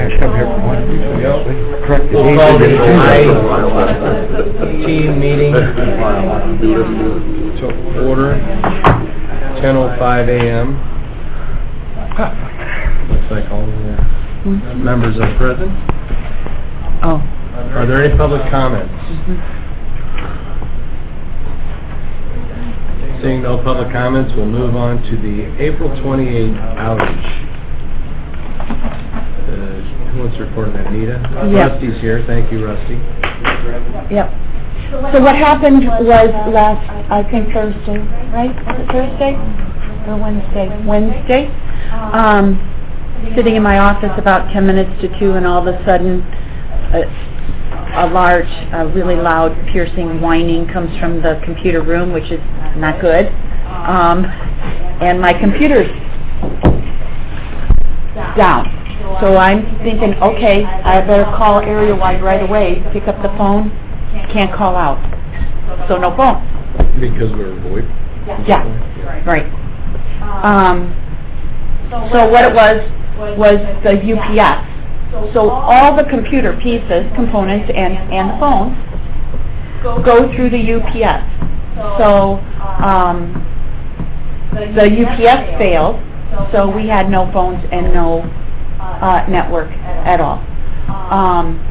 I come here for 1 week, so y'all correct the We'll date. call this team meeting to order, 10:05 a.m. Looks like all the members are present. Oh. Are there any public comments? Seeing no public comments, we'll move on to the April 28th outage. Who wants to report on that? Anita? Yep. Rusty's here. Thank you, Rusty. Yep. So what happened was last, I think Thursday, right? Was it Thursday or Wednesday? Wednesday. Sitting in my office about 10 minutes to 2, and all of a sudden, a large, really loud, piercing whining comes from the computer room, which is not good. And my computer's down. So I'm thinking, okay, I better call area wide right away, pick up the phone, can't call out. So no phone. Because we're VoIP? Yeah, right. So what it was the UPS. So all the computer pieces, components, and the phones go through the UPS. So the UPS failed, so we had no phones and no network at all.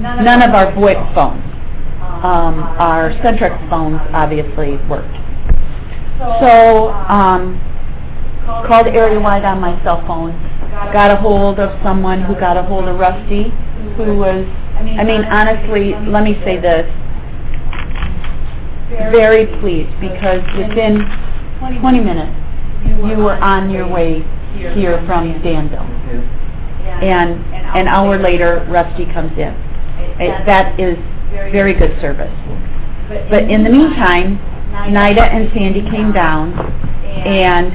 None of our VoIP phones. Our Centrex phones obviously worked. So called area wide on my cell phone. Got a hold of someone who got a hold of Rusty, who was, I mean, honestly, let me say this, very pleased, because within 20 minutes, you were on your way here from Danville. And an hour later, Rusty comes in. That is very good service. But in the meantime, Nida and Sandy came down, and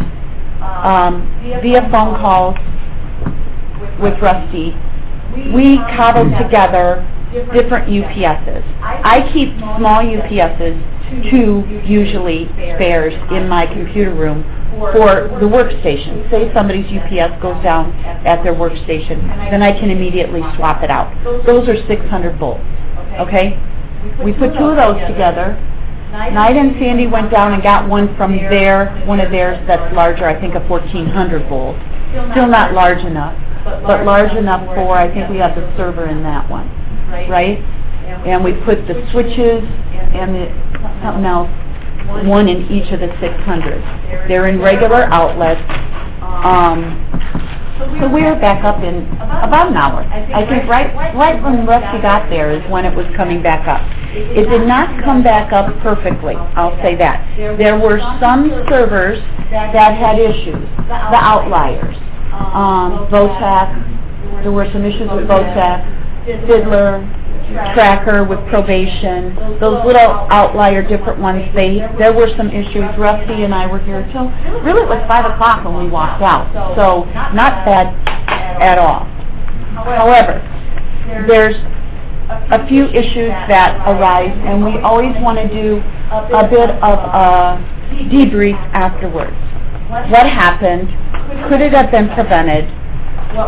via phone calls with Rusty, we cobbled together different UPSs. I keep small UPSs, 2 usually spares in my computer room for the workstation. Say somebody's UPS goes down at their workstation, then I can immediately swap it out. Those are 600 volts, okay? We put 2 of those together. Nida and Sandy went down and got one from one of theirs that's larger, I think a 1400 volt. Still not large enough, but large enough for, I think we have the server in that one, right? And we put the switches and something else, one in each of the 600s. They're in regular outlets. So we were back up in about an hour. I think right when Rusty got there is when it was coming back up. It did not come back up perfectly, I'll say that. There were some servers that had issues, the outliers. VOSAC, there were some issues with VOSAC, Fiddler, Tracker with probation, those little outlier different ones, there were some issues. Rusty and I were here till, really it was 5 o'clock when we walked out, so not bad at all. However, there's a few issues that arise, and we always want to do a bit of a debrief afterwards. What happened? Could it have been prevented?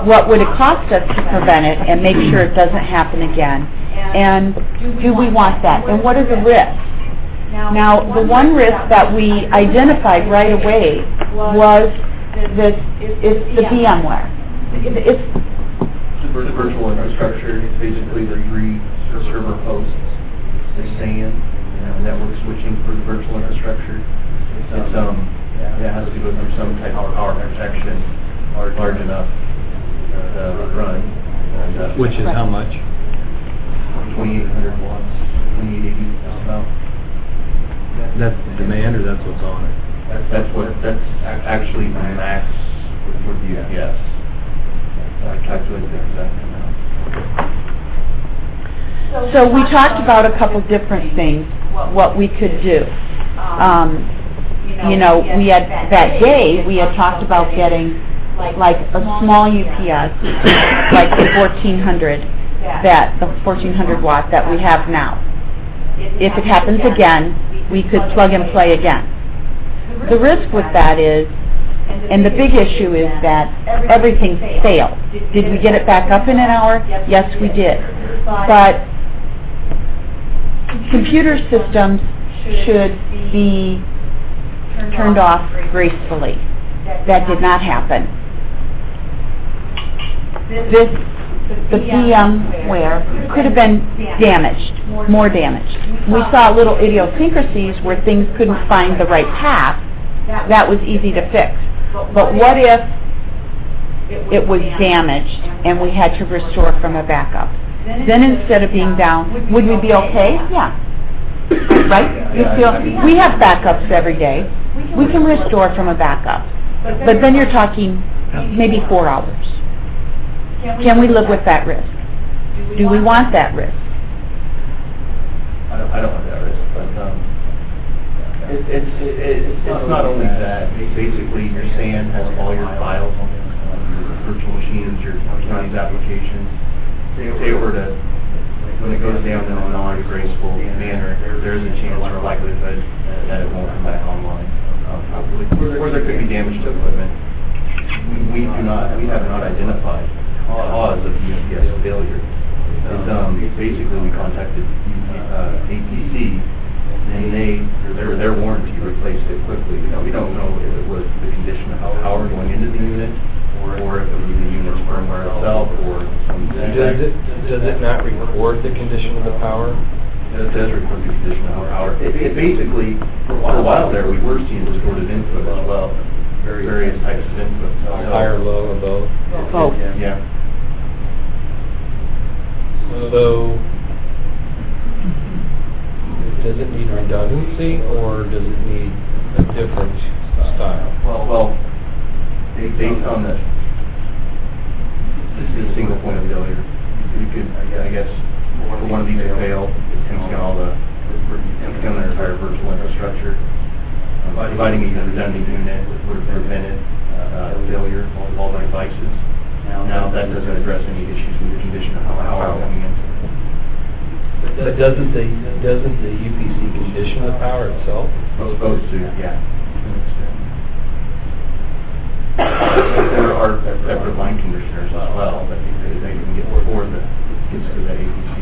What would it cost us to prevent it and make sure it doesn't happen again? And do we want that? And what are the risks? Now, the one risk that we identified right away was the VMware. It's The virtual infrastructure, it's basically the 3 server hosts, the SAN, network switching for the virtual infrastructure. It has to go through some type of power protection large enough to run. Which is how much? 2,800 watts, 2,880 about. That's the demand, or that's what's on it? That's actually the max for the UPS. I calculated the exact amount. So we talked about a couple different things, what we could do. We had, that day, we had talked about getting like a small UPS, like the 1400, the 1400 watt that we have now. If it happens again, we could plug and play again. The risk with that is And the big issue is that everything failed. Did we get it back up in an hour? Yes, we did. But computer systems should be turned off gracefully. That did not happen. The VMware could have been damaged, more damaged. We saw little idiosyncrasies where things couldn't find the right path. That was easy to fix. But what if it was damaged and we had to restore from a backup? Then instead of being down, would we be okay? Yeah. Right? You feel, we have backups every day. We can restore from a backup. But then you're talking maybe 4 hours. Can we live with that risk? Do we want that risk? I don't want that risk, but it's not only that. Basically, your SAN has all your files, your virtual machines, your Kubernetes applications. Say it were to, when it goes down in a non-graceful manner, there's a chance or a likelihood that it won't come back online. Or there could be damage to equipment. We have not identified cause of UPS failure. Basically, we contacted APC, and their warranty replaced it quickly. We don't know if it was the condition of power going into the unit, or if it was the unit's firmware itself, or some. Does it not record the condition of the power? It does record the condition of power. It basically, for a while there, we were seeing distorted input as well. Various types of input. Higher, low, or both? Both. Yeah. So, does it need redundancy, or does it need a different style? Well, they found that this is a single point of failure. You could, I guess, for one of these to fail, it takes down their entire virtual infrastructure. Dividing a redundant unit would have prevented failure of all the devices. Now that doesn't address any issues with the condition of power coming in. But doesn't the UPC condition the power itself? Supposed to, yeah. There are separate line conditioners as well, but they can get before that gets to that APC.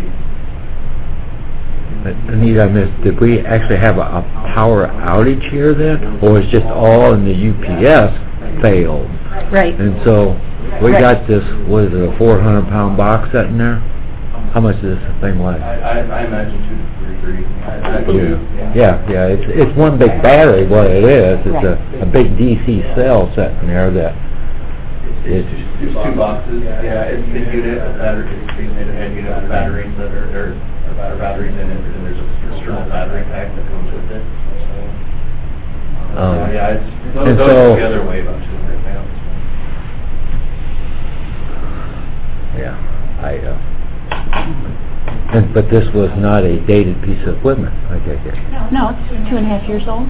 Anita, I missed, did we actually have a power outage here then? Or it's just all in the UPS failed? Right. And so we got this, what is it, a 400-pound box sitting there? How much does this thing weigh? I imagine 2 to 3. I believe, Yeah, it's one big battery, what it is. It's a big DC cell sitting there that It's two boxes. Yeah, it's a unit, a battery, it's a head unit with batteries that are batteries in it, and there's a external battery pack that comes with it. Yeah, and those so, are the other way about 200 pounds. yeah, but this was not a dated piece of equipment, I take it. No, it's 2.5 years old.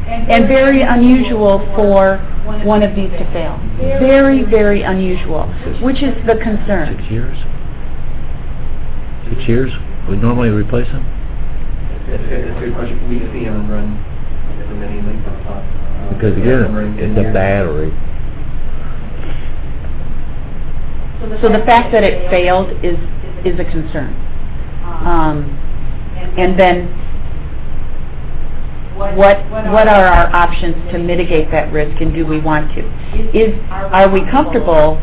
And very unusual for one of these to fail. Very, very unusual, which is the concern. 6 years? 6 years? We normally replace them? It's a good question. We see them run for many lengths of time. Because again, it's a battery. So the fact that it failed is a concern. And then what are our options to mitigate that risk, and do we want to? Are we comfortable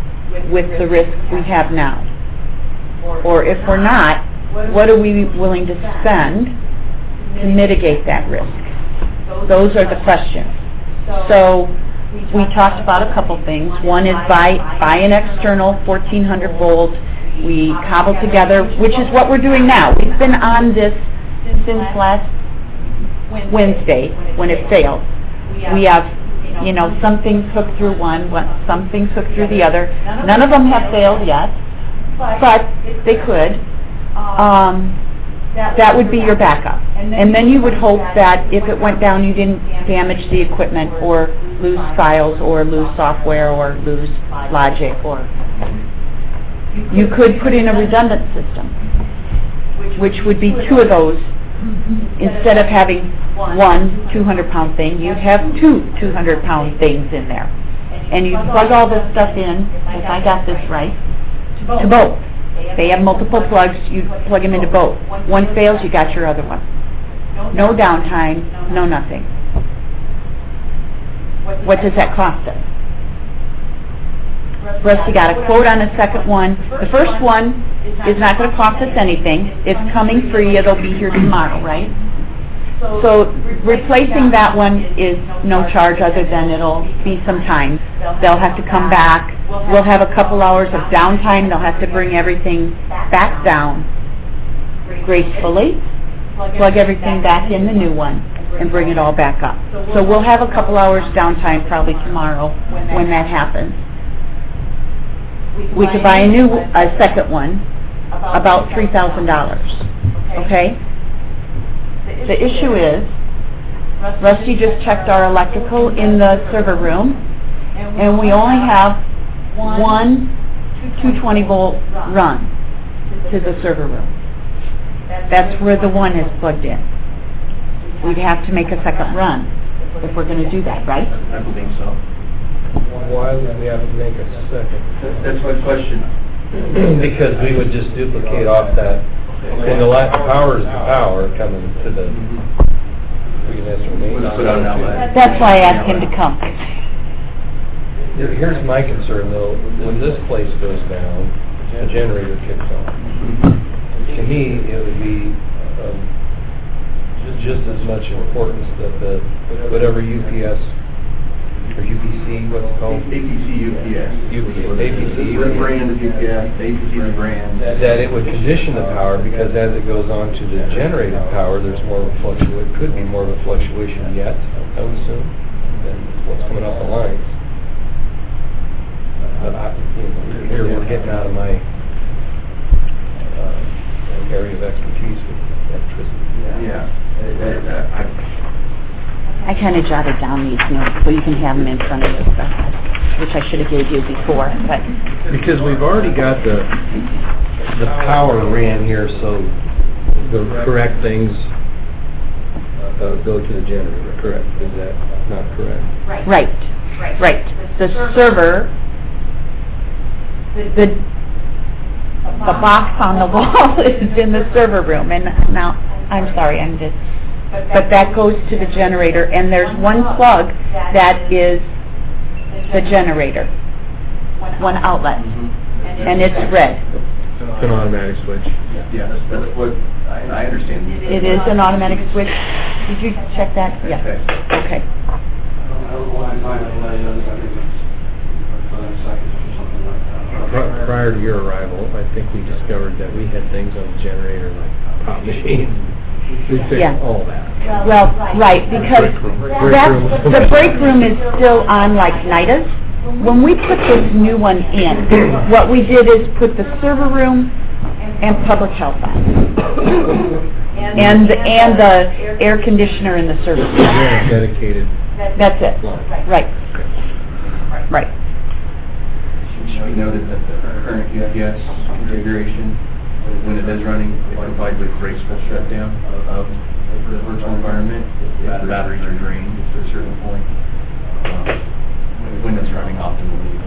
with the risk we have now? Or if we're not, what are we willing to spend to mitigate that risk? Those are the questions. So we talked about a couple things. One is buy an external 1400 volt. We cobble together, which is what we're doing now. We've been on this since last Wednesday when it failed. We have, some things hooked through one, some things hooked through the other. None of them have failed yet, but they could. That would be your backup. And then you would hope that if it went down, you didn't damage the equipment or lose files or lose software or lose logic. Or you could put in a redundant system, which would be 2 of those instead of having one 200-pound thing, you'd have two 200-pound things in there. And you plug all this stuff in, if I got this right, to both. They have multiple plugs, you plug them into both. One fails, you got your other one. No downtime, no nothing. What does that cost us? Rusty got a quote on the second one. The first one is not going to cost us anything. It's coming free. It'll be here tomorrow, right? So replacing that one is no charge other than it'll be some time. They'll have to come back. We'll have a couple hours of downtime. They'll have to bring everything back down gracefully, plug everything back in the new one, and bring it all back up. So we'll have a couple hours downtime probably tomorrow when that happens. We could buy a second one, about $3,000, okay? The issue is, Rusty just checked our electrical in the server room, and we only have one 220-volt run to the server room. That's where the one is plugged in. We'd have to make a second run if we're going to do that, right? I believe so. Why would we have to make a second? That's my question. Because we would just duplicate off that. And the power is the power coming to the We'll put out an outlet. That's why I asked him to come. Here's my concern though, when this place goes down, the generator kicks on. To me, it would be just as much importance that the, whatever UPS, or UPC, what's it called? APC UPS. APC The brand of UPS, APC the brand. That it would condition the power, because as it goes on to the generated power, there's more of a fluctuation, could be more of a fluctuation yet, I would assume, than what's coming off the lines. But here we're getting out of my area of expertise with electricity. Yeah. I kind of jotted down these notes so you can have them in front of you, which I should have gave you before, but Because we've already got the power ran here, so the correct things go to the generator, correct? Is that not correct? right. The server, the box on the wall is in the server room, and now, I'm sorry, but that goes to the generator, and there's one plug that is the generator, one outlet, and it's red. It's an automatic switch. Yeah, that's what I understand. It is an automatic switch. Did you check that? Yeah. Okay. Prior to your arrival, I think we discovered that we had things on the generator like pop machine. We fixed Yeah. all that. Well, right, because the break room is still on like Nita's. When we put this new one in, what we did is put the server room and public health on. And the air conditioner in the server room. Dedicated. That's it. Right. Right. We noted that the current UPS configuration, when it is running, it provides a graceful shutdown of the virtual environment. The batteries are drained to a certain point. When it's running optimally.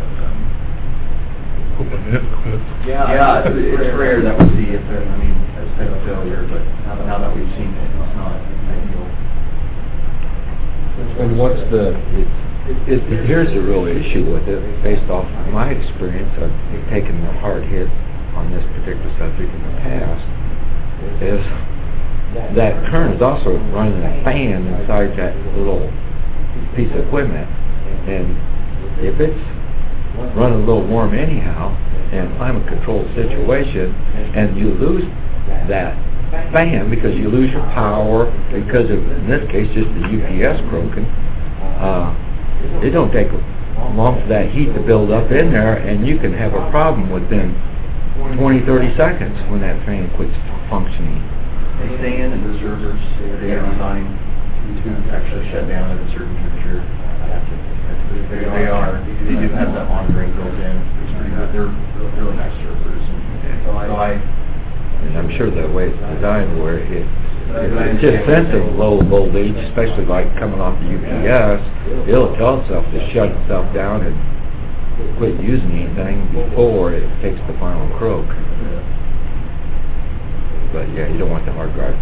Yeah, it's rare that we see it, I mean, as type of failure, but now that we've seen it, it's not ideal. And what's the... Here's the real issue with it, based off of my experience of taking the hard hit on this particular subject in the past, is that current is also running a fan inside that little piece of equipment. And if it's running a little warm anyhow, in a climate-controlled situation, and you lose that fan because you lose your power, because of, in this case, just the UPS broken, it don't take long for that heat to build up in there, and you can have a problem within 20, 30 seconds when that fan quits functioning. The fan and the servers, they are designed to actually shut down at a certain temperature. They do have that monitoring built in. It's pretty good. They're really nice servers. And so And I'm sure the way it's designed where it It's just sensitive low voltage, especially like coming off the UPS, it'll tell itself to shut itself down and quit using anything before it takes the final croak. But yeah, you don't want the hard drive.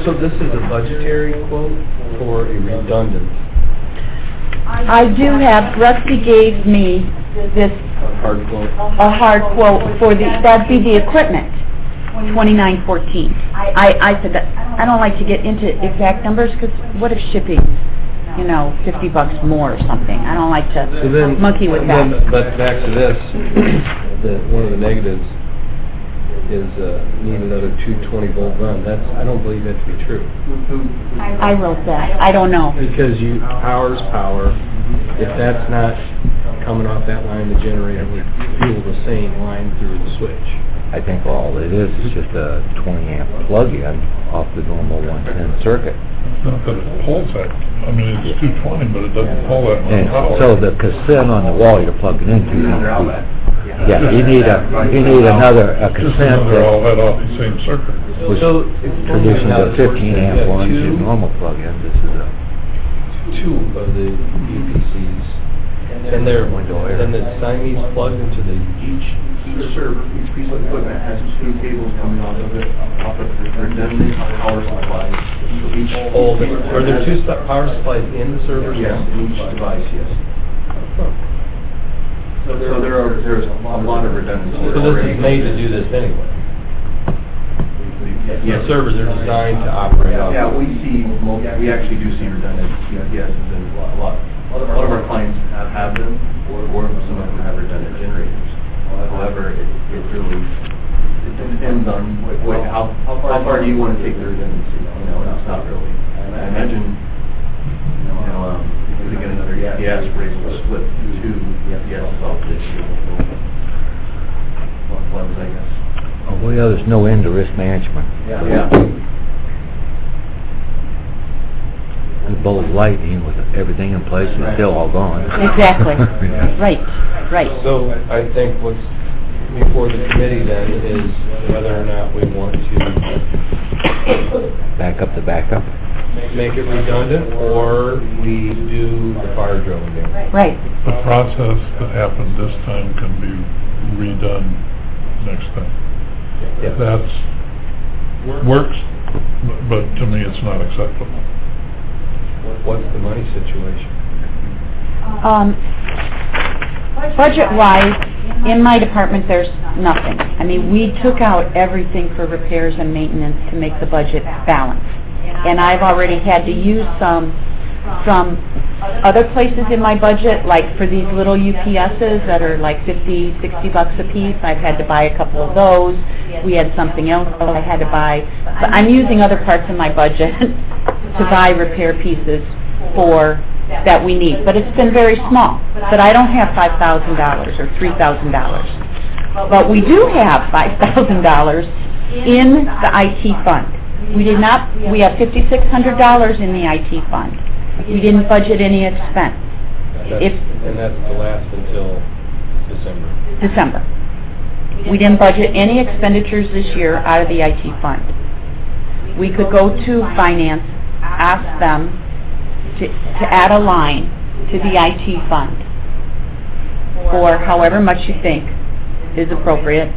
So this is a budgetary quote for a redundant. I do have, Rusty gave me this, Hard quote. a hard quote for the, that'd be the equipment, 2914. I said that, I don't like to get into exact numbers, because what if shipping, you know, $50 more or something? I don't like So to then, monkey with then- that. But back to this, one of the negatives is need another 220-volt gun. I don't believe that to be true. I wrote that, I don't know. Because power's power. If that's not coming off that line, the generator would fuel the same line through the switch. I think all it is just a 20 amp plug-in off the normal 110 circuit. Not that it pulls that, I mean, it's 220, but it doesn't pull that much And power. so the cassette on the wall you're plugging into, yeah, you need another cassette They're all that head off the same circuit. was So producing the 15 amp ones, the normal plug-in. This is a two of the UPCs, and they're then the Siamese plugged into Each server, each piece of equipment has two cables coming off of it, off of the redundant power supplies. So each, Are there two power supplies in the server? Yes, in each device, yes. So there's a lot of redundancy. So this is made to do this anyway. Yes. The servers are designed to operate off. Yeah, we actually do see redundancy, yes, and a lot of our clients have them, or some of them have redundant generators. However, it depends on how far do you want to take the redundancy, you know, and it's not really. I imagine, if we get another UPS, we're able to split two UPSs off this year. I guess. Oh, well, yeah, there's no end to risk management. Yeah. The bolt lightning with everything in place is still all gone. Exactly, right. So I think what's before the committee then is whether or not we want to Back up the backup. make it redundant or we do the fire drill again. Right. The process that happened this time can be redone next time. Yeah. That's, works, but to me, it's not acceptable. What's the money situation? Budget-wise, in my department, there's nothing. I mean, we took out everything for repairs and maintenance to make the budget balance. And I've already had to use some from other places in my budget, like for these little UPSs that are like $50, $60 a piece. I've had to buy a couple of those. We had something else I had to buy. But I'm using other parts of my budget to buy repair pieces for that we need. But it's been very small. But I don't have $5,000 or $3,000. But we do have $5,000 in the IT fund. We have $5,600 in the IT fund. We didn't budget any expense. And that's to last until December. We didn't budget any expenditures this year out of the IT fund. We could go to finance, ask them to add a line to the IT fund for however much you think is appropriate.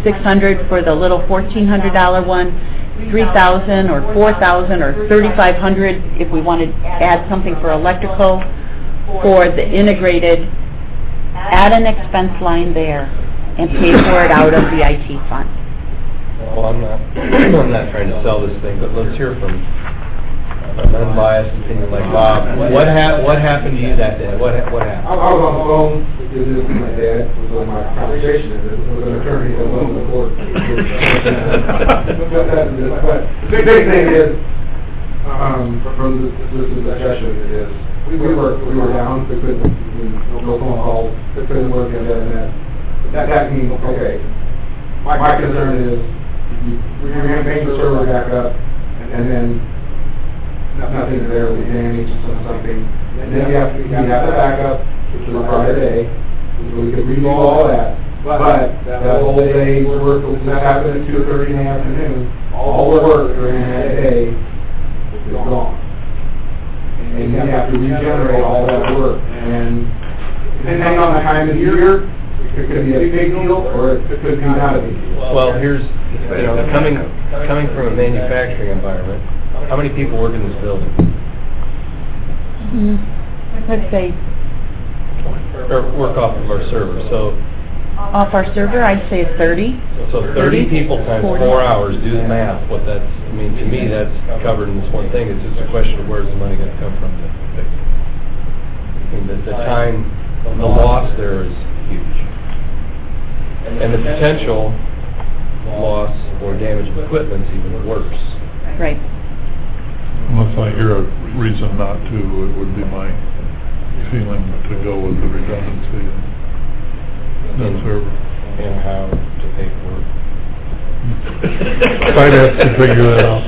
$600 for the little $1,400 one, $3,000 or $4,000 or $3,500 if we want to add something for electrical, for the integrated. Add an expense line there and pay for it out of the IT fund. Well, I'm not trying to sell this thing, but let's hear from an unbiased opinion like Bob. What happened to you that day? What happened? I was on the phone with my dad, was my conversation with an attorney that was in the court. But the big thing is, from the discussion is, we were down, we couldn't, no phone calls, we couldn't work and that means, okay, my concern is, we're going to bring the server back up, and then nothing's there, we damage something, and then you have the backup, which is Friday, so we could redo all that, but that that whole day's work, if that happened at 2:30 in the afternoon, all the work during that day is gone. And you have to regenerate all that work. And depending on the time of the year, it could be a big deal or it could be not a big deal. Well, here's, coming from a manufacturing environment, how many people work in this building? Let's say, Or work off of our server, so off our server, I'd say 30. 30 people times 40. 4 hours, do the math, what that's, I mean, to me, that's covered in this one thing, it's just a question of where's the money gonna come from to fix it. I mean, the time, the loss there is huge. And the potential loss or damage of equipment's even worse. Right. Unless I hear a reason not to, it would be my feeling to go with the redundancy and server. And how to pay for it. I'd have to figure that out.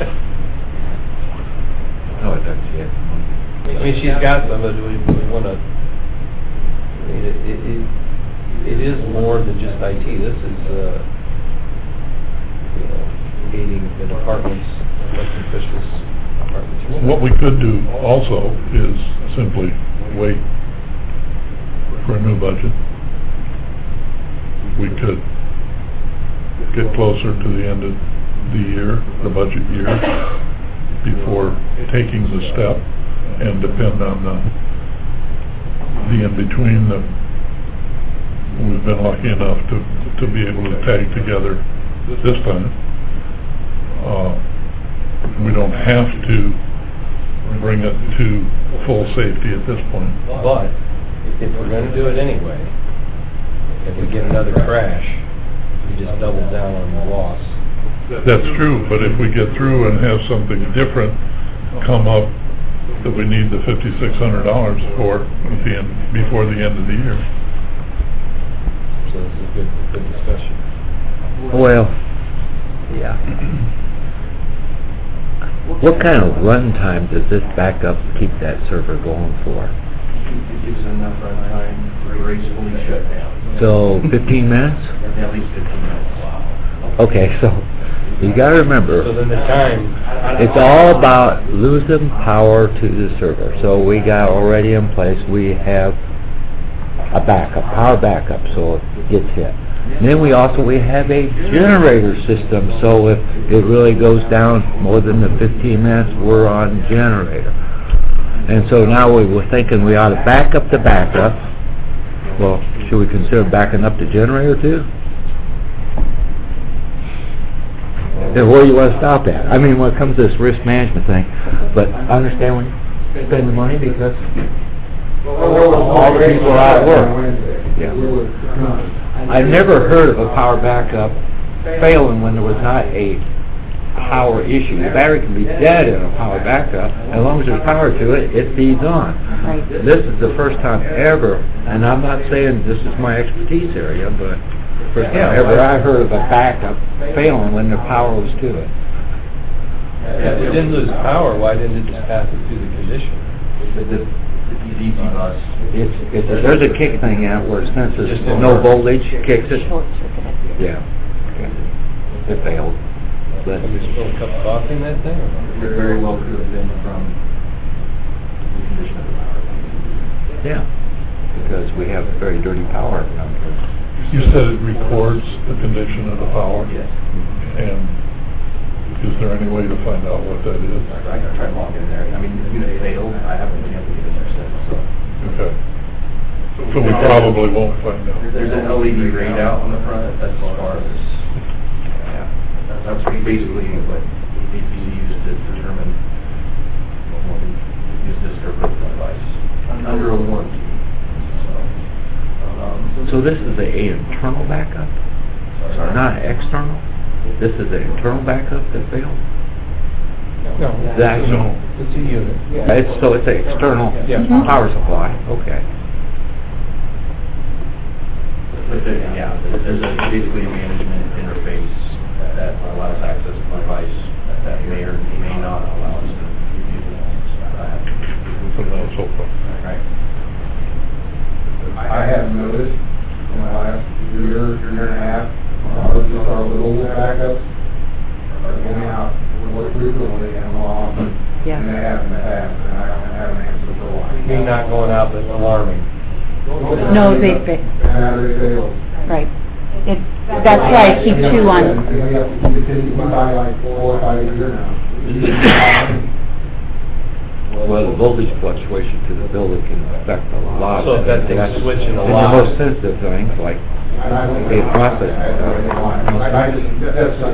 No, that's it. I mean, she's got some, but we want to, I mean, it is more than just IT. This is, aiding the departments, elected officials, departments. What we could do also is simply wait for a new budget. We could get closer to the end of the year, the budget year, before taking the step and depend on the in-between that we've been lucky enough to be able to tag together this time. We don't have to bring it to full safety at this point. But if we're going to do it anyway, if we get another crash, we just double down on the loss. That's true, but if we get through and have something different come up that we need the $5,600 for at the end, before the end of the year. So this is a good discussion. Well, yeah. What kind of run time does this backup keep that server going for? It gives enough run time to gracefully shut down. So 15 minutes? At least 15 minutes. Okay, so you gotta remember, So then the time, it's all about losing power to the server. So we got already in place, we have a backup, power backup, so it gets hit. And then we have a generator system, so if it really goes down more than the 15 minutes, we're on generator. And so now we were thinking we ought to back up the backup. Well, should we consider backing up the generator too? Then where do you want to stop at? I mean, when it comes to this risk management thing, but I understand when you spend the money because all the people are out of work. Yeah. I've never heard of a power backup failing when there was not a power issue. The battery can be dead in a power backup. As long as there's power to it, it feeds on. Right. This is the first time ever, and I'm not saying this is my expertise area, but first time ever I heard of a backup failing when the power was to it. if it didn't lose power, why didn't it just pass it through the conditioner? The easy bus. There's a kick thing out where it senses no voltage, kicks it. Short circuit. Yeah. It failed. But Have you spilled a cup of coffee in that thing? It very well could have been from the condition of the power. yeah, because we have very dirty power around here. You said it records the condition of the power, Yes. and is there any way to find out what that is? I gotta try to log in there. I mean, the unit failed. I haven't been able to get in there since, so. Okay. So we probably won't find out. There's an LED readout on the front, that's as far as, yeah, that's basically what needs to be used to determine what we use this for personal device, under a warranty. So this is a internal backup, not external? This is an internal backup that failed? No. That's, No. It's a unit. so it's an external Yeah. power supply, okay. But yeah, there's basically a management interface that allows access to the device that may or may not allow us to use it. Put it on so far. Right. I have noticed in the last year and a half, our little backups are going out, we're frequently and often, Yeah. and they have in the past, and I don't have an answer for why. Me not going out, but alarming. No, they, Battery fails. right. That's why I keep two on. And we have to continue to buy like 4 or 5 a year now. Well, the voltage fluctuation to the building can affect a lot. So if that thing's switching a And lot. the most sensitive things, like they process.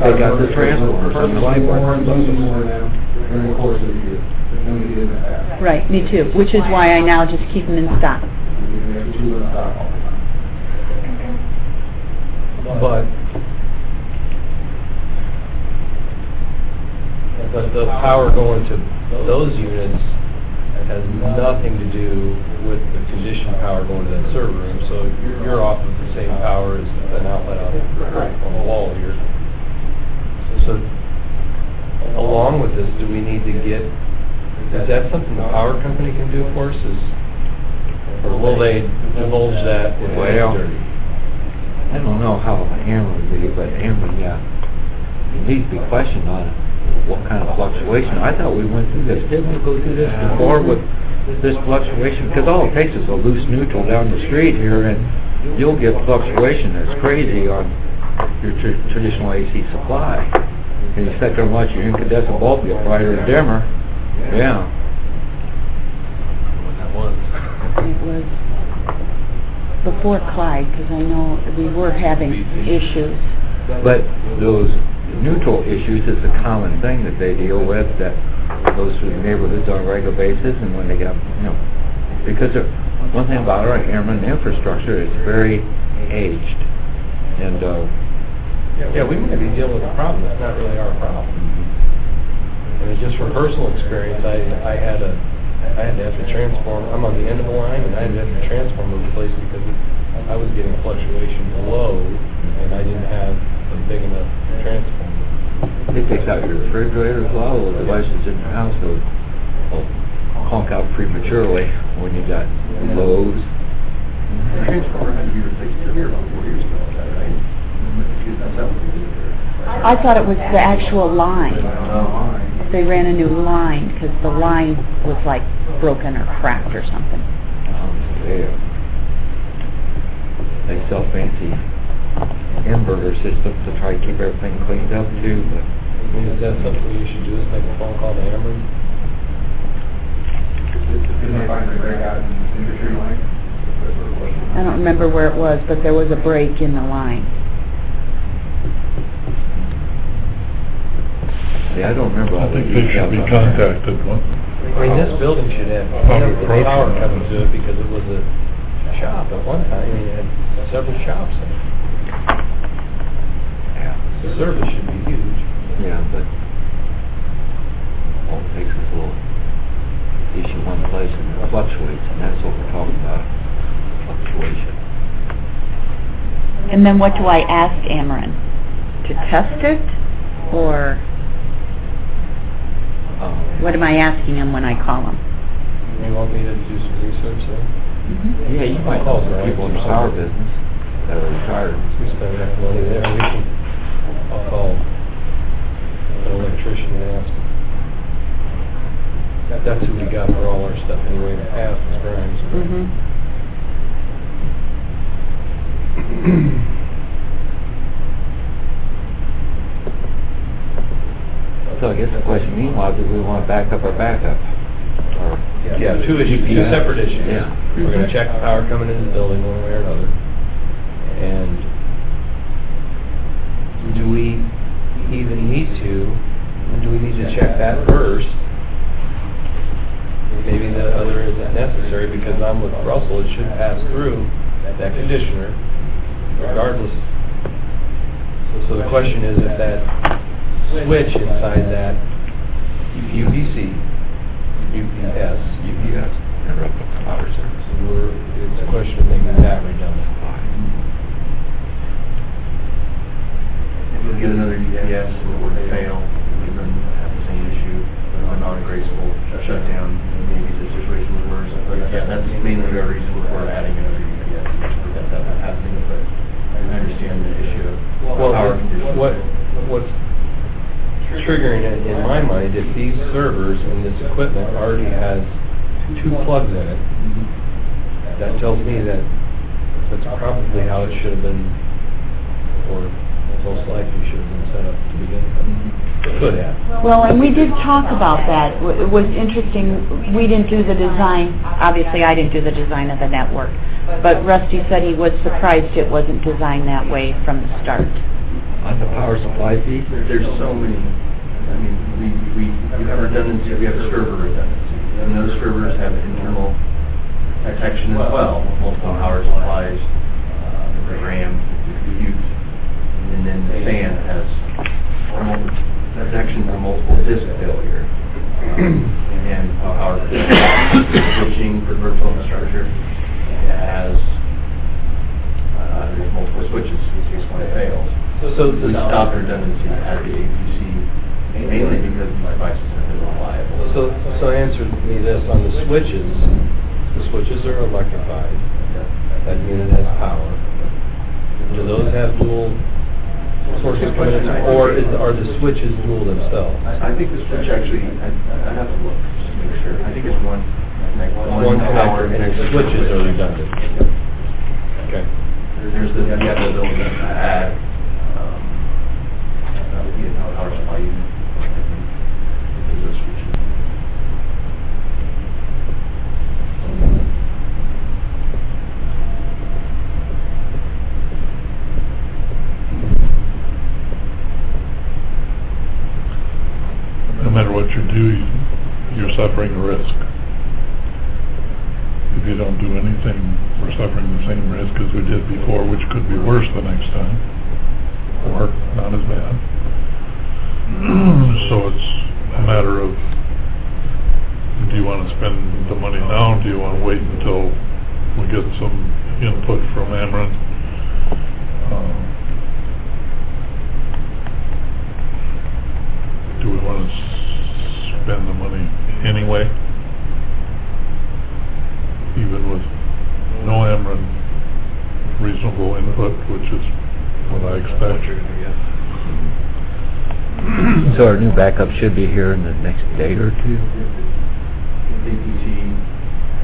They got the transformers and the light More bulbs. and using more now during the course of the year than we did in the past. Right, me too, which is why I now just keep them in stock. We have to do it all the time. But the power going to those units has nothing to do with the conditioned power going to that server room. So you're off of the same power as an outlet on the wall here. So along with this, do we need to get, is that something the power company can do for us? Or will they divulge that if Well, it's dirty? I don't know how Ameren would be, but Ameren, yeah, needs to be questioned on what kind of fluctuation. I thought we went through this, didn't we go through this before with this fluctuation? Because all it takes is a loose neutral down the street here, and you'll get fluctuation that's crazy on your traditional AC supply. And you set there and watch your incandescent bulb get brighter and dimmer. Yeah. That was. It was before Clyde, because I know we were having issues. But those neutral issues is a common thing that they deal with, that goes through the neighborhoods on a regular basis, and when they got, because one thing about our Ameren infrastructure is very aged, and Yeah, we may be dealing with a problem, it's not really our problem. And just from personal experience, I had to have the transformer, I'm on the end of the line, and I had to have the transformer replaced because I was getting fluctuation below, and I didn't have a big enough transformer. it takes out your refrigerator as well, or devices in your house will honk out prematurely when you got lows. The transformer had to be replaced here about 4 years ago, is that right? That's how we did it. I thought it was the actual line. Oh. They ran a new line, because the line was like broken or cracked or something. Yeah. They sell fancy inverter systems to try to keep everything cleaned up too, but I mean, is that something you should do, is make a phone call to Ameren? Didn't they find the break out in the tree line? I don't remember where it was, but there was a break in the line. yeah, I don't remember all I the think they should details be on that. contacted. I mean, this building should have Probably power approach. coming to it because it was a shop at one time, and you had several shops in it. Yeah. The service should be huge. Yeah, but all it takes is a little issue one place and it fluctuates, and that's what we're talking about, fluctuation. And then what do I ask Ameren? To test it? Or what am I asking them when I call them? You want me to do some research there? Yeah, you might know some people in the power business that are retired. We spend enough money there, I'll call an electrician and ask him. That's who we got for all our stuff anyway in the past, was Grimes. Mm-hmm. So I guess the question meanwhile, do we want to back up our backup? Or Yeah, two issues, two Yeah. separate issues. Yeah. We're gonna check the power coming into the building one way or another. And do we even need to check that first? Maybe the other isn't necessary because I'm with Russell, it should pass through that conditioner regardless. So the question is if that switch inside that UPS, UPS, interruptible power service. it's a question of making that redundant. If we get another UPS or they fail, we then have the same issue, a non-graceful shutdown, maybe the situation was worse. But yeah, that's mainly our reason we're adding another UPS. That's happening, but I understand the issue of Well, power And if these servers and this equipment already has 2 plugs in it, that tells me that that's probably how it should have been, or most likely should have been set up to begin with. Could have. Well, and we did talk about that. It was interesting, we didn't do the design, obviously I didn't do the design of the network, but Rusty said he was surprised it wasn't designed that way from the start. On the power supply fee? There's so many, I mean, we have redundancy, we have server redundancy, and those servers have internal protection as well, multiple power supplies, the RAM, the compute, and then the SAN has protection from multiple disk failure, and power switching for virtual infrastructure. It has there's multiple switches in case one fails. So we stopped redundancy at the APC mainly because the devices have been reliable. So answer me this, on the switches are electrified, that unit has power. Do those have dual sources coming in, or are the switches dual themselves? I think the switch actually, I have to look just to make sure. I think it's one Connector, and the switches are redundant. Okay. There's the ability to add power supply unit. There's those switches. No matter what you do, you're suffering a risk. If you don't do anything, we're suffering the same risk as we did before, which could be worse the next time, or not as bad. So it's a matter of, do you want to spend the money now? Do you want to wait until we get some input from Ameren? Do we want to spend the money anyway? Even with no Ameren reasonable input, which is what I expect. So our new backup should be here in the next day or two? APC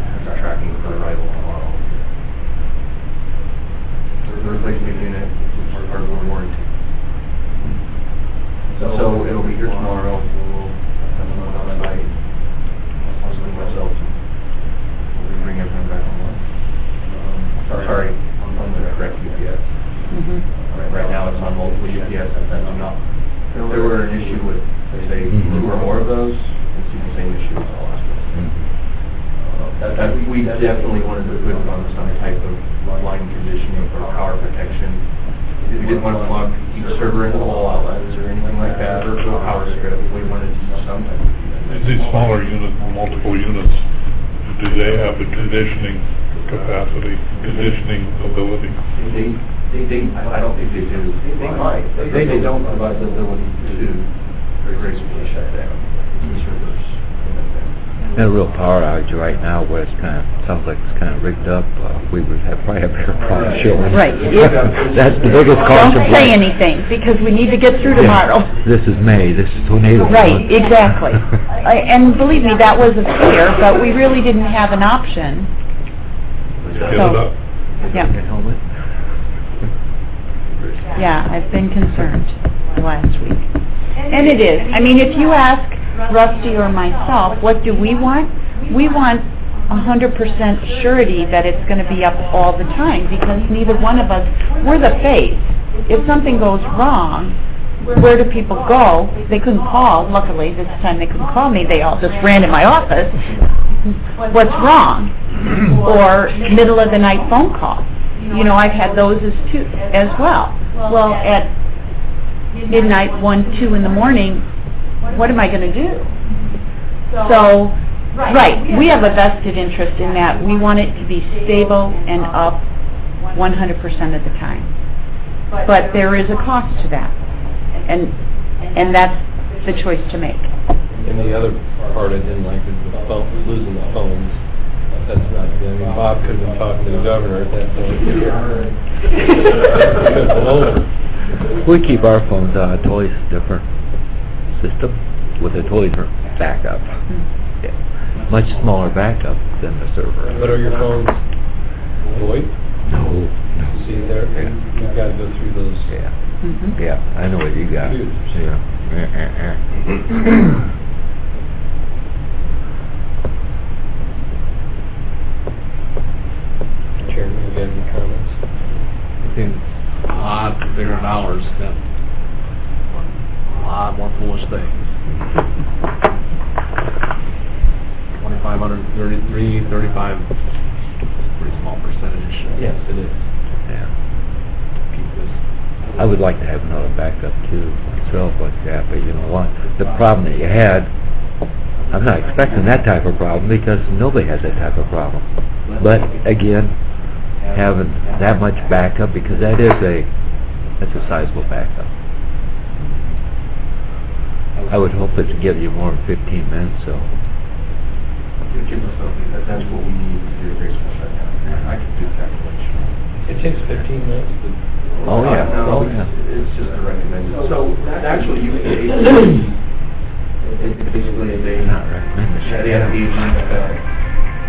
has our tracking for arrival tomorrow. The replacement unit is part of the warranty. So it'll be here tomorrow. We'll have them on site. I'll send myself. We'll bring everything back online. Sorry, on the correct UPS. Right now it's on multiple UPS. That's not. If there were an issue with, say, 2 or more of those, it's the same issue as all last week. We definitely wanted to put on some type of line conditioning for power protection. We didn't want to plug each server into wall outlets or anything like that, or a power strip. We wanted to do something. These smaller units, multiple units, do they have the conditioning capacity, conditioning ability? I don't think they do. They might. They don't provide the ability to very gracefully shut down these servers. In a real power outage right now where it's kind of, sounds like it's kind of rigged up, we would probably have better power showing. Right. That's the biggest cause of... Don't say anything, because we need to get through tomorrow. This is May, this is tornado. Right, exactly. And believe me, that was a fear, but we really didn't have an option. Get it So, up. yeah. Helmet? Yeah, I've been concerned last week. And it is. I mean, if you ask Rusty or myself, what do we want? We want 100% surety that it's going to be up all the time, because neither one of us, we're the face. If something goes wrong, where do people go? They couldn't call. Luckily, this time they couldn't call me. They all just ran in my office. What's wrong? Or middle of the night phone call. You know, I've had those as well. Well, at midnight, 1, 2 in the morning, what am I going to do? So, right, we have a vested interest in that. We want it to be stable and up 100% of the time. But there is a cost to that, and that's the choice to make. And the other part I didn't like is the phone, losing the phones. That's not good. I mean, Bob could have been talking to the governor at that point. We keep our phones on a totally different system. with a totally different backup. Yeah. Much smaller backup than the server. But are your phones VoIP? No. See, there, you've got to go through those. Yeah. Mhm. Yeah, I know what you got. Huge. Yeah. Chairman, you got any comments? A lot bigger dollars spent on a lot more foolish things. 2,533, 35, pretty small percentage. Yes, it is. Yeah. Keep this. I would like to have another backup too, myself like that, but you know what? The problem that you had, I'm not expecting that type of problem because nobody has that type of problem. But again, having that much backup, because that's a sizable backup. I would hope that to give you more than 15 minutes, so. Give us something, that's what we need to do a graceful shutdown. I can do calculation. It takes 15 minutes to... Oh, yeah. No, Oh, yeah. it's just a recommended. So, actually, you can, it's basically a day. Not recommended. They have the agent that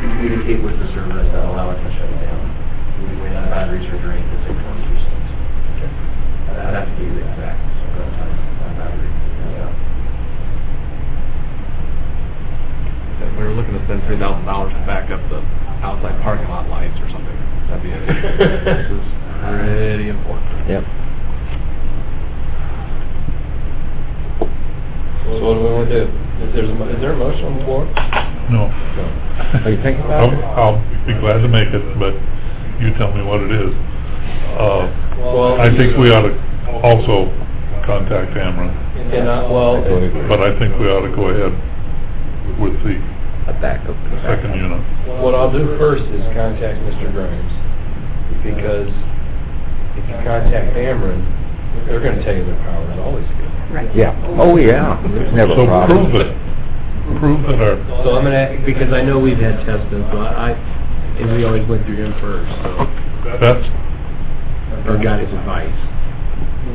you communicate with the servers that allow it to shut it down. When the batteries are drained, it's like 20%. I'd have to give you the exact time on battery. If we were looking to spend $3,000 to back up the outside parking lot lights or something, that'd be it. This is pretty important. Yep. So what do we want to do? Is there a motion on the floor? No. Are you thinking about it? I'll be glad to make it, but you tell me what it is. Well, I think we ought to also contact Ameren, but I think we ought to go ahead with the A backup. second unit. what I'll do first is contact Mr. Grimes, because if you contact Ameren, they're going to tell you their power is always good. Right. Yeah. Oh, yeah. There's never a So problem. prove it. Prove that our, So I'm going to, because I know we've had testing, so and we always went through him first, so, that's, or got his advice.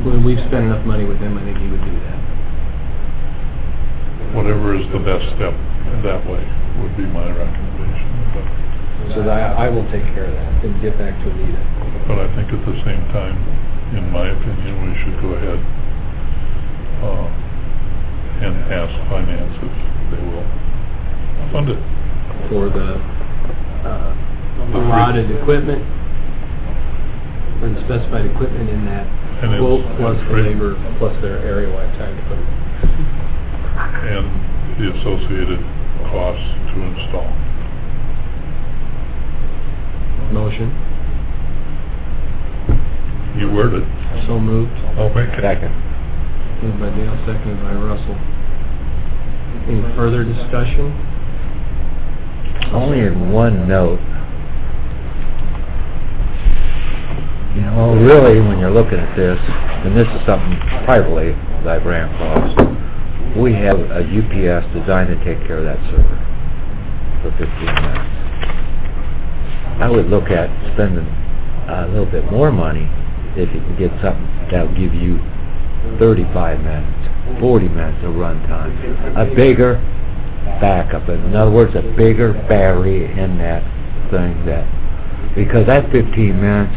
When we've spent enough money with him, I think he would do that. whatever is the best step that way would be my recommendation. So that I will take care of that and get back to Anita. But I think at the same time, in my opinion, we should go ahead and ask finance if they will fund it. For the allotted equipment, or the specified equipment in that And it's- quote, plus the it's- labor, plus their area-wide time to put it And the associated costs to install. in. Motion, You worded. so moved. I'll make it. Second. Moved by Dale, seconded by Russell. Any further discussion? Only in one note. You know, really, when you're looking at this, and this is something privately that I ran across, we have a UPS designed to take care of that server for 15 minutes. I would look at spending a little bit more money if you can get something that'll give you 35 minutes, 40 minutes of run time. A bigger backup. In other words, a bigger battery in that thing, that because that 15 minutes,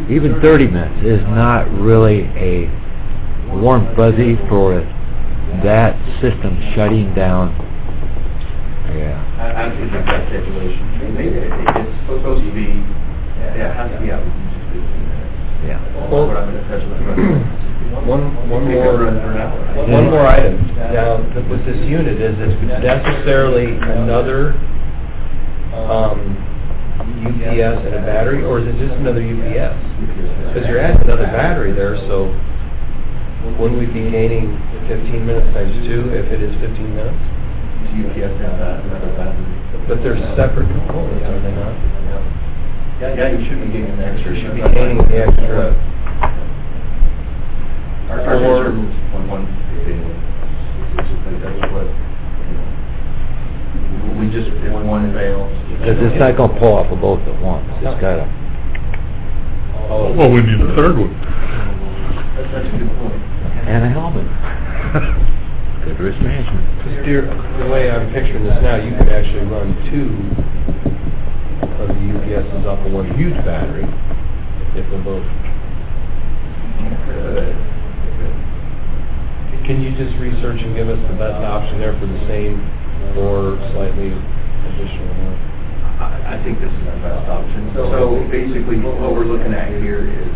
even 30 minutes, is not really a warm fuzzy for that system shutting down. Yeah. I could make that calculation. It's supposed to be, it has to be out within 15 minutes. Yeah. Well, What I'm going to touch with One One more item. Now, with this unit, is this necessarily another UPS and a battery, or is it just another UPS? Because you're adding another battery there, so wouldn't we be gaining 15 minutes times 2 if it is 15 minutes? UPS and another battery. But they're separate components, are they not? Yeah, you should be getting an extra. You should be gaining the extra. Our Or- concern is one thing. That's what, we just, if one fails. Because it's not going to pull off of both at once. It's got to. Well, we need a third one. That's a good point. And a helmet. Good risk management. The way I'm picturing this now, you could actually run 2 of the UPSs off of one huge battery if they're both. Can you just research and give us the best option there for the same or slightly additional one? I think this is the best option. So basically, what we're looking at here is,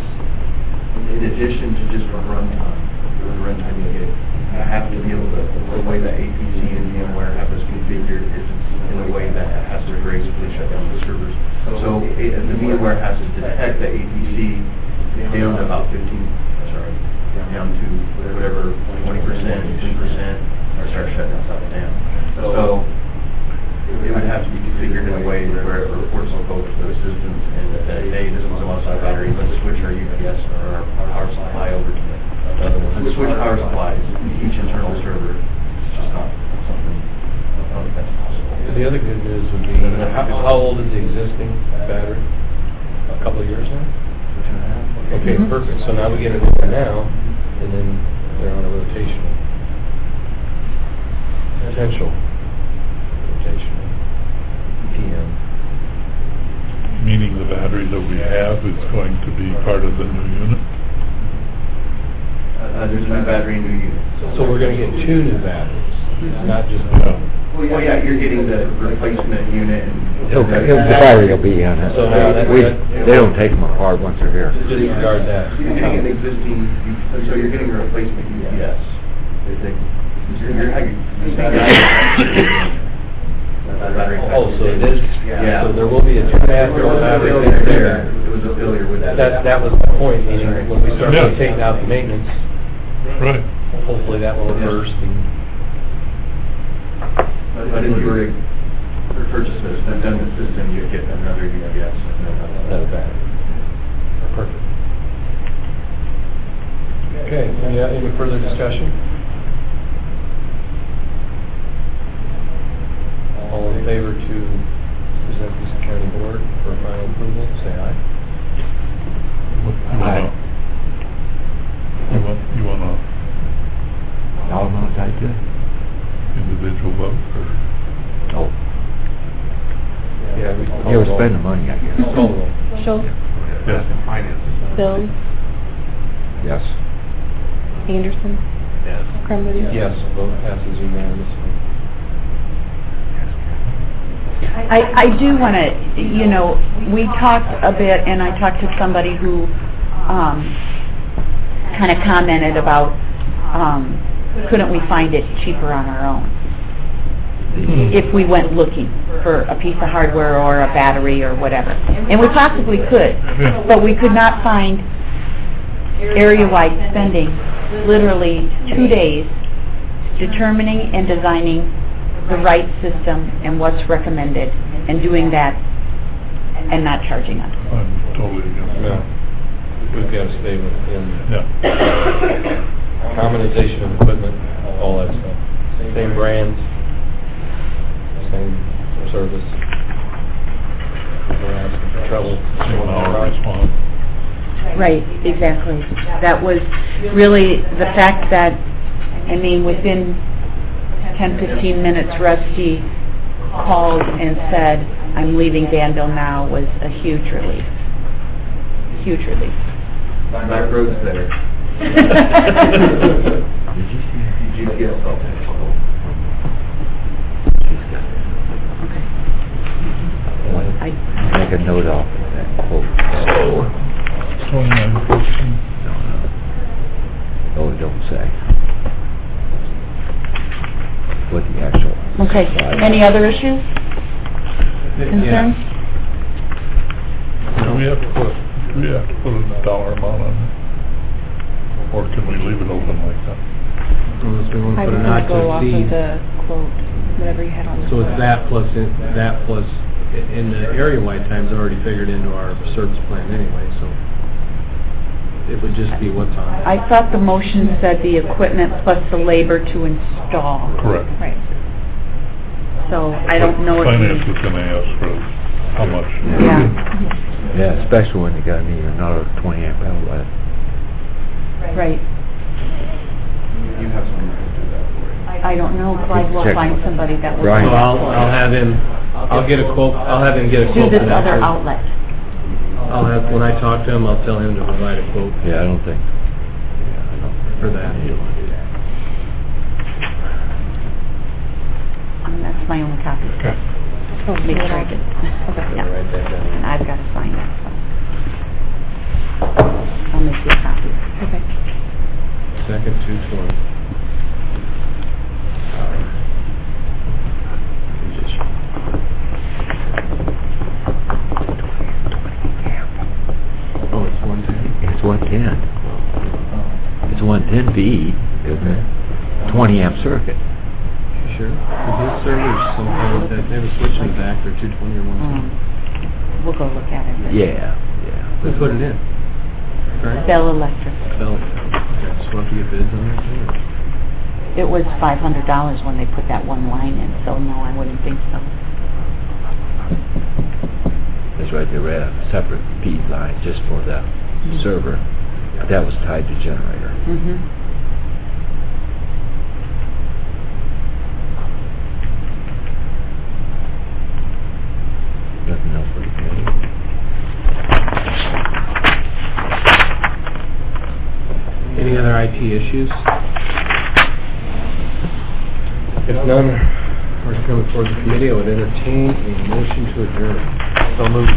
in addition to just a runtime, the runtime you get, you have to be able to, the way that APC and VMware have this configured is in a way that has to gracefully shut down the servers. So the VMware has to detect the APC down to about 15, down to whatever, 20%, 10%, or start shutting stuff down. So it would have to be configured in a way where it reports on both of those systems and that, hey, this one's a one-side battery, let's switch our UPS or our power supply over to the other one. Let's switch power supplies, each internal server. It's just not something, I don't think that's possible. The other good news would be, how old is the existing battery? A couple of years now? 2.5. Okay, perfect. So now we get it in now, and then they're on a rotational. Potential rotational. TM. Meaning the battery that we have is going to be part of the new unit? There's a new battery and new unit. So we're going to get 2 new batteries, not just Yeah. one. Well, yeah, you're getting the replacement unit and... The battery will be on it. So now that- They don't take them apart once they're here. Disregard that. You're getting an existing, so you're getting a replacement UPS. Oh, so it is, Yeah. so there will be a 2.5-year-old battery Failure there. there. It was a failure with that. That was the point, meaning when we start Yeah. taking out the maintenance, Right. hopefully that will reverse. But if you were to purchase this, then the system, you'd get another UPS and Another battery. Perfect. Okay, any further discussion? All in favor to present this to county board for final approval, say aye. You want a Dollar amount type deal? individual vote or? Oh, Yeah, we can call you ever it all. spend the money, I guess. Call it all. Schultz, Yes. Bill, Yes. Anderson, Yes. Crumbly. Yes, vote passes unanimously. I do want to, we talked a bit, and I talked to somebody who kind of commented about, couldn't we find it cheaper on our own? If we went looking for a piece of hardware or a battery or whatever. And we possibly could, but we could not find area-wide spending, literally 2 days, determining and designing the right system and what's recommended, and doing that and not charging us. I'm totally against No, that. we've got to stay within Yeah. commonization of equipment, all that stuff. Same brands, same service. We're asking for trouble. Same hour response. Right, exactly. That was really the fact that, within 10, 15 minutes, Rusty called and said, I'm leaving Danville now, was a huge relief. Huge relief. Back road's there. Did you see GPS I Make a note of that quote. 2914. No, it don't say. What the actual. Okay, any other issues, concerns? Do we have to put a dollar amount on it? Or can we leave it open like that? I was going to go off of the quote, whatever you had on the So it's quote. that plus, in the area-wide times already figured into our service plan anyway, so it would just be what's on. I thought the motion said the equipment plus the labor to install. Correct. Right. So I don't know Finance if is gonna ask for how much. we, yeah, Yeah, especially when you got need another 20 amp outlet. right. You have someone who can do that for you. I don't know, Clyde will Check. find somebody that will. Right. So I'll have him, I'll get a quote, I'll have him get a Do quote for this that. other outlet. I'll have, when I talk to him, I'll tell him to provide a quote Yeah, I don't think. for that. That's my only copy. Okay. So make sure I get, yeah, and I've got to sign that, so. I'll make you a copy. Okay. Second, 220. Oh, it's 110? It's 110. It's 110V, isn't it? 20 amp circuit. Sure. Because his servers sometimes, they have a switch in the back, they're 220 or 110. We'll go look at it. Yeah, Who put it in? Right? Bell Electric. Bell. Okay, so we'll have to get bids on that too. It was $500 when they put that one line in, so no, I wouldn't think so. That's right, they ran a separate feed line just for the server. That was tied to generator. Mm-hmm. Nothing else for the committee. Any other IT issues? If none are coming forward the committee, I would entertain a motion to adjourn. So moved.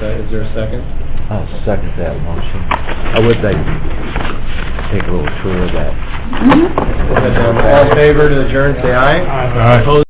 Is there a second? I'll second that motion. I would like to take a little tour of that. All in favor to adjourn, say aye. Aye. Opposed?